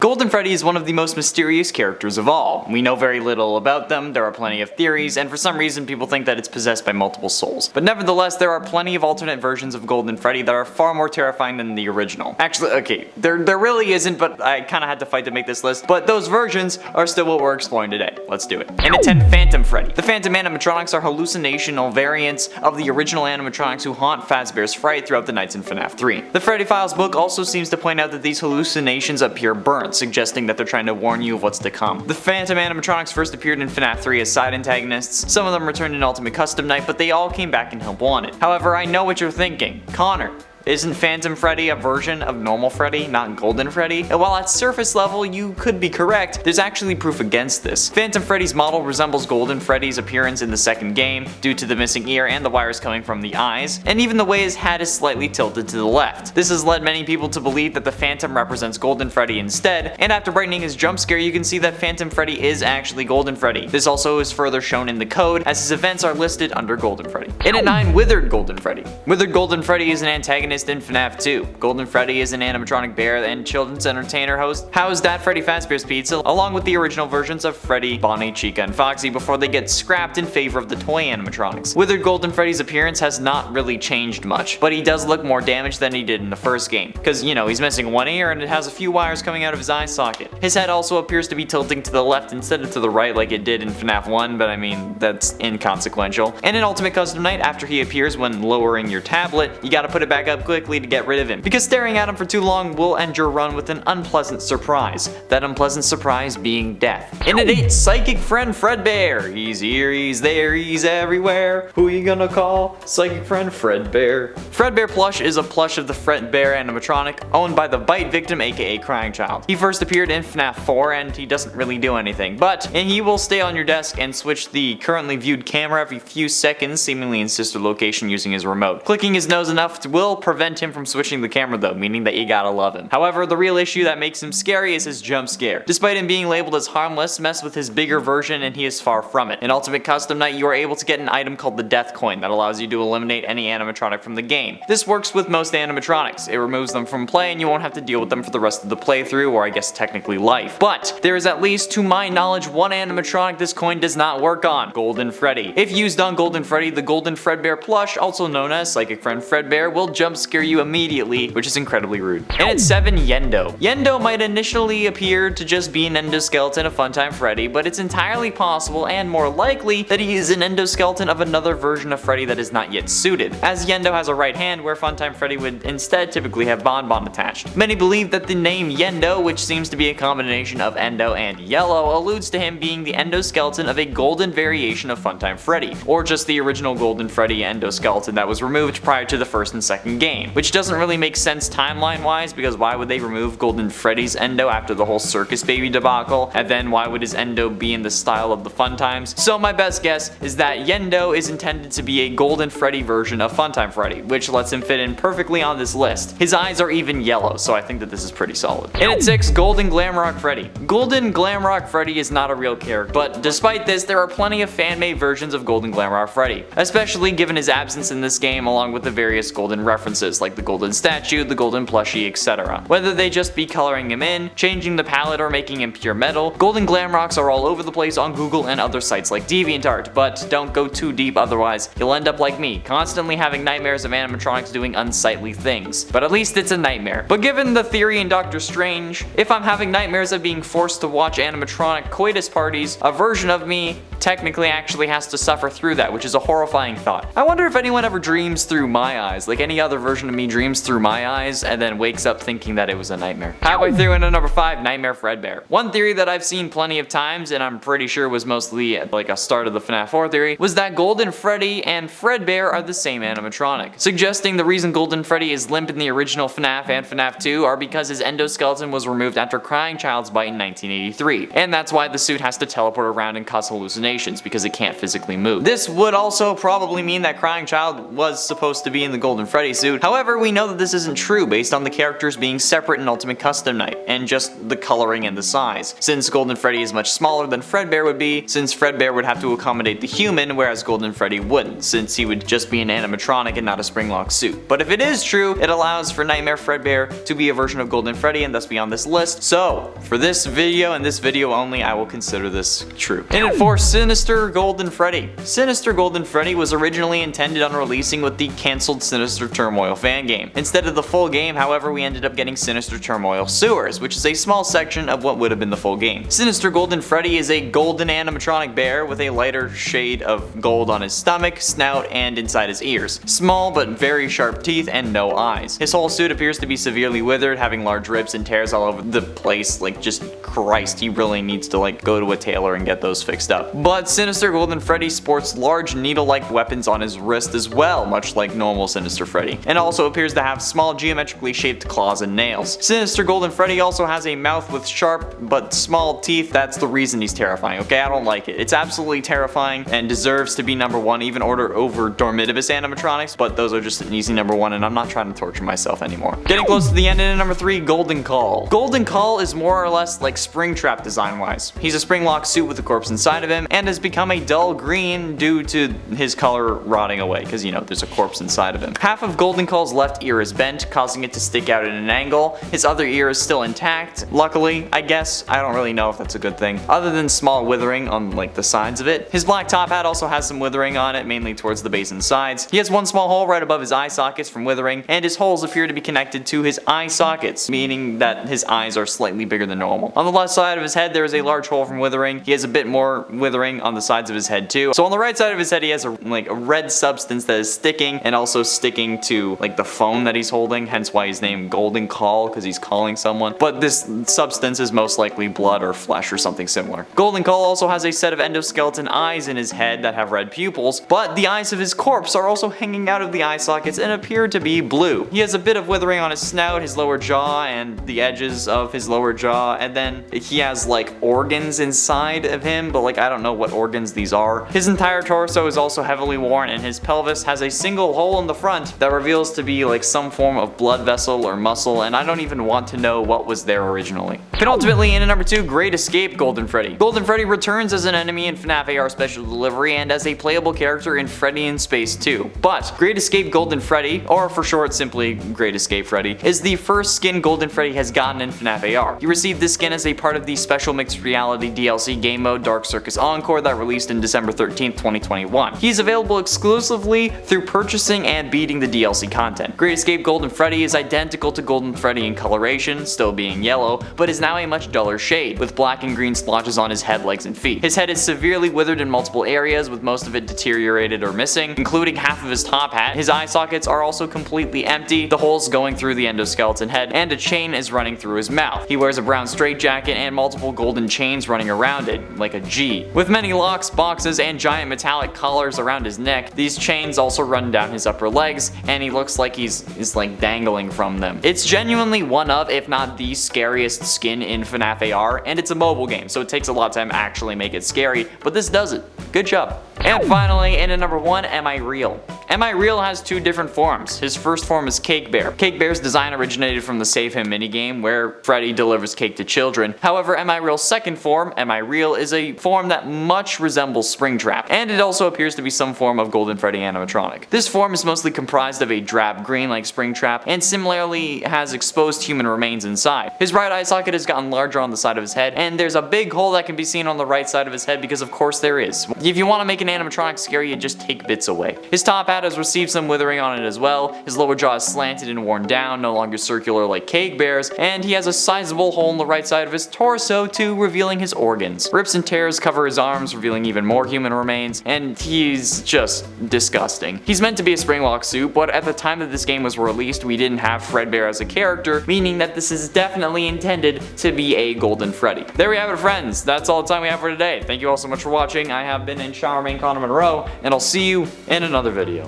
Golden Freddy is one of the most mysterious characters of all. We know very little about them, there are plenty of theories, and for some reason people think that it's possessed by multiple souls. But nevertheless, there are plenty of alternate versions of Golden Freddy that are far more terrifying than the original. Actually, okay, there really isn't, but I kinda had to fight to make this list, but those versions are still what we're exploring today. Let's do it. And at 10, Phantom Freddy. The Phantom animatronics are hallucinational variants of the original animatronics who haunt Fazbear's Fright throughout the nights in FNAF 3. The Freddy Files book also seems to point out that these hallucinations appear burnt, suggesting that they're trying to warn you of what's to come. The Phantom animatronics first appeared in FNAF 3 as side antagonists, some of them returned in Ultimate Custom Night, but they all came back in Help Wanted. However, I know what you're thinking. Connor, isn't Phantom Freddy a version of normal Freddy, not Golden Freddy? And while at surface level you could be correct, there's actually proof against this. Phantom Freddy's model resembles Golden Freddy's appearance in the second game, due to the missing ear and the wires coming from the eyes, and even the way his hat is slightly tilted to the left. This has led many people to believe that the Phantom represents Golden Freddy instead, and after brightening his jump scare you can see that Phantom Freddy is actually Golden Freddy. This also is further shown in the code, as his events are listed under Golden Freddy. And at 9, Withered Golden Freddy. Withered Golden Freddy is an antagonist in FNAF 2. Golden Freddy is an animatronic bear and children's entertainer housed at Freddy Fazbear's Pizza, along with the original versions of Freddy, Bonnie, Chica, and Foxy before they get scrapped in favor of the toy animatronics. Withered Golden Freddy's appearance has not really changed much, but he does look more damaged than he did in the first game, because you know, he's missing one ear and it has a few wires coming out of his eye socket. His head also appears to be tilting to the left instead of to the right like it did in FNAF 1, but I mean, that's inconsequential. And in Ultimate Custom Night, after he appears when lowering your tablet, you gotta put it back up quickly to get rid of him, because staring at him for too long will end your run with an unpleasant surprise. That unpleasant surprise being death. And at 8, Psychic Friend Fredbear. He's here, he's there, he's everywhere. Who you gonna call? Psychic Friend Fredbear. Fredbear plush is a plush of the Fredbear animatronic, owned by the Bite victim aka Crying Child. He first appeared in FNAF 4 and he doesn't really do anything, and he will stay on your desk and switch the currently viewed camera every few seconds, seemingly in sister location using his remote. Clicking his nose enough will prevent him from switching the camera though, meaning that you gotta love him. However, the real issue that makes him scary is his jump scare. Despite him being labeled as harmless, mess with his bigger version and he is far from it. In Ultimate Custom Night, you are able to get an item called the Death Coin that allows you to eliminate any animatronic from the game. This works with most animatronics. It removes them from play and you won't have to deal with them for the rest of the playthrough, or I guess technically life. But there is at least, to my knowledge, one animatronic this coin does not work on: Golden Freddy. If used on Golden Freddy, the Golden Fredbear plush, also known as Psychic Friend Fredbear, will jump scare you immediately, which is incredibly rude. And at 7, Yendo. Yendo might initially appear to just be an endoskeleton of Funtime Freddy, but it's entirely possible and more likely that he is an endoskeleton of another version of Freddy that is not yet suited, as Yendo has a right hand where Funtime Freddy would instead typically have Bonbon attached. Many believe that the name Yendo, which seems to be a combination of endo and yellow, alludes to him being the endoskeleton of a golden variation of Funtime Freddy, or just the original Golden Freddy endoskeleton that was removed prior to the first and second game, which doesn't really make sense timeline wise, because why would they remove Golden Freddy's endo after the whole Circus Baby debacle, and then why would his endo be in the style of the Funtimes? So my best guess is that Yendo is intended to be a Golden Freddy version of Funtime Freddy, which lets him fit in perfectly on this list. His eyes are even yellow, so I think that this is pretty solid. And at 6, Golden Glamrock Freddy. Golden Glamrock Freddy is not a real character, but despite this, there are plenty of fan-made versions of Golden Glamrock Freddy, especially given his absence in this game along with the various golden references like the golden statue, the golden plushie, etc. Whether they just be coloring him in, changing the palette, or making him pure metal, Golden Glamrocks are all over the place on Google and other sites like DeviantArt, but don't go too deep otherwise you'll end up like me, constantly having nightmares of animatronics doing unsightly things. But at least it's a nightmare. But given the theory in Doctor Strange, if I'm having nightmares of being forced to watch animatronic coitus parties, a version of me technically actually has to suffer through that, which is a horrifying thought. I wonder if anyone ever dreams through my eyes, like any other version of me dreams through my eyes and then wakes up thinking that it was a nightmare. Halfway through into number 5, Nightmare Fredbear. One theory that I've seen plenty of times, and I'm pretty sure was mostly like a start of the FNAF 4 theory, was that Golden Freddy and Fredbear are the same animatronic, suggesting the reason Golden Freddy is limp in the original FNAF and FNAF 2 are because his endoskeleton was removed after Crying Child's bite in 1983, and that's why the suit has to teleport around and cause hallucinations. hallucinations because it can't physically move. This would also probably mean that Crying Child was supposed to be in the Golden Freddy suit. However, we know that this isn't true based on the characters being separate in Ultimate Custom Night, and just the coloring and the size. Since Golden Freddy is much smaller than Fredbear would be, since Fredbear would have to accommodate the human, whereas Golden Freddy wouldn't, since he would just be an animatronic and not a spring-lock suit. But if it is true, it allows for Nightmare Fredbear to be a version of Golden Freddy and thus be on this list. So, for this video and this video only, I will consider this true. In at 4, Sinister Golden Freddy. Sinister Golden Freddy was originally intended on releasing with the cancelled Sinister Turmoil fan game. Instead of the full game, however, we ended up getting Sinister Turmoil Sewers, which is a small section of what would have been the full game. Sinister Golden Freddy is a golden animatronic bear with a lighter shade of gold on his stomach, snout, and inside his ears. Small but very sharp teeth and no eyes. His whole suit appears to be severely withered, having large rips and tears all over the place. Like, just Christ, he really needs to like go to a tailor and get those fixed up. But Sinister Golden Freddy sports large needle-like weapons on his wrist as well, much like normal Sinister Freddy, and also appears to have small geometrically shaped claws and nails. Sinister Golden Freddy also has a mouth with sharp but small teeth. That's the reason he's terrifying, okay? I don't like it. It's absolutely terrifying and deserves to be number 1, even over Dormitibus animatronics, but those are just an easy number 1 and I'm not trying to torture myself anymore. Getting close to the end, in at number 3, Golden Call. Golden Call is more or less like Springtrap design-wise. He's a spring-lock suit with a corpse inside of him and has become a dull green due to his color rotting away, because you know, there's a corpse inside of him. Half of Golden Call's left ear is bent, causing it to stick out at an angle. His other ear is still intact. Luckily, I guess. I don't really know if that's a good thing, other than small withering on like the sides of it. His black top hat also has some withering on it, mainly towards the base and sides. He has one small hole right above his eye sockets from withering, and his holes appear to be connected to his eye sockets, meaning that his eyes are slightly bigger than normal. On the left side of his head, there is a large hole from withering. He has a bit more withering on the sides of his head too. So on the right side of his head, he has a red substance that is sticking, and also sticking to like the phone that he's holding, hence why he's named Golden Call, because he's calling someone. But this substance is most likely blood or flesh or something similar. Golden Call also has a set of endoskeleton eyes in his head that have red pupils, but the eyes of his corpse are also hanging out of the eye sockets and appear to be blue. He has a bit of withering on his snout, his lower jaw, and the edges of his lower jaw, and then he has like organs inside of him, but like I don't know what organs these are. His entire torso is also heavily worn, and his pelvis has a single hole in the front that reveals to be like some form of blood vessel or muscle, and I don't even want to know what was there originally. Penultimately, in at number 2, Great Escape Golden Freddy. Golden Freddy returns as an enemy in FNAF AR Special Delivery and as a playable character in Freddy in Space 2. But Great Escape Golden Freddy, or for short simply Great Escape Freddy, is the first skin Golden Freddy has gotten in FNAF AR. He received this skin as a part of the special mixed reality DLC game mode Dark Circus Encore that released in December 13th, 2021. He's available exclusively through purchasing and beating the DLC content. Great Escape Golden Freddy is identical to Golden Freddy in coloration, still being yellow, but is now a much duller shade, with black and green splotches on his head, legs, and feet. His head is severely withered in multiple areas, with most of it deteriorated or missing, including half of his top hat. His eye sockets are also completely empty, the holes going through the endoskeleton head, and a chain is running through his mouth. He wears a brown straitjacket and multiple golden chains running around it, like a G. With many locks, boxes, and giant metallic collars around his neck, these chains also run down his upper legs, and he looks like he's like dangling from them. It's genuinely one of, if not the scariest skin in FNAF AR, and it's a mobile game, so it takes a lot of time to actually make it scary, but this does it. Good job. And finally, in at number 1, Am I Real? Am I Real has 2 different forms. His first form is Cake Bear. Cake Bear's design originated from the Save Him minigame, where Freddy delivers cake to children. However, Am I Real's second form, Am I Real, is a form that much resembles Springtrap, and it also appears to be some form of Golden Freddy animatronic. This form is mostly comprised of a drab green like Springtrap, and similarly has exposed human remains inside. His right eye socket has gotten larger on the side of his head, and there's a big hole that can be seen on the right side of his head, because of course there is. If you want to make an animatronic scary, you just take bits away. His top hat has received some withering on it as well. His lower jaw is slanted and worn down, no longer circular like Cake Bear's, and he has a sizable hole in the right side of his torso too, revealing his organs. Rips and tears cover his arms, revealing even more human remains, and he's just disgusting. He's meant to be a spring-lock suit, but at the time that this game was released, we didn't have Fredbear as a character, meaning that this is definitely intended to be a Golden Freddy. There we have it, friends. That's all the time we have for today. Thank you all so much for watching. I have been in Showerman Connor Monroe, and I'll see you in another video.